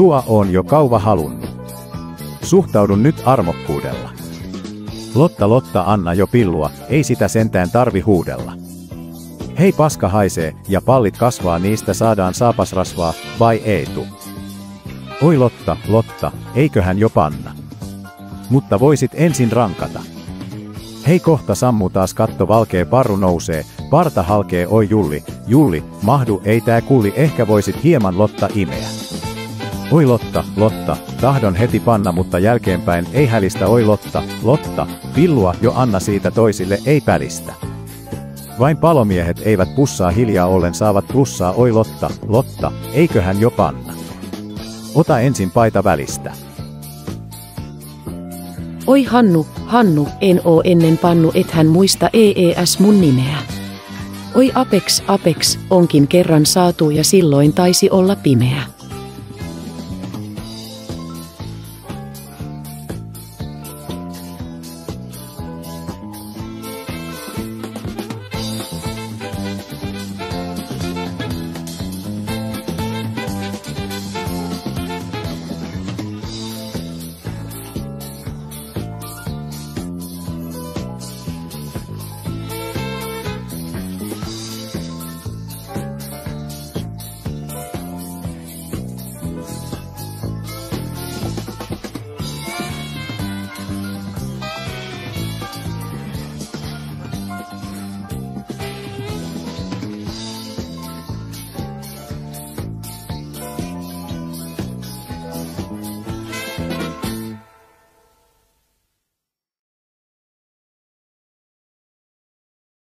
Sua on jo kauva halunnut. Suhtaudun nyt armokkuudella. Lotta, Lotta, anna jo pillua, ei sitä sentään tarvi huudella. Hei, paska haisee, ja pallit kasvaa, niistä saadaan saapasrasvaa, vai Eetu? Oi Lotta, Lotta, eiköhän jo panna. Mutta voisit ensin rankata. Hei, kohta sammuu taas, katto valkee, parru nousee, parta halkee, oi Julli, Julli, mahdu, ei tää kulli, ehkä voisit hieman Lotta imeä. Oi Lotta, Lotta, tahdon heti panna, mutta jälkeenpäin ei hälistä, oi Lotta, Lotta, pillua jo anna siitä toisille, ei pälistä. Vain palomiehet eivät pussaa, hiljaa ollen saavat plussaa, oi Lotta, Lotta, eiköhän jo panna. Ota ensin paita välistä. Oi Hannu, Hannu, en oo ennen pannu, ethän muista EES mun nimeä. Oi Apex, Apex, onkin kerran saatu ja silloin taisi olla pimeä.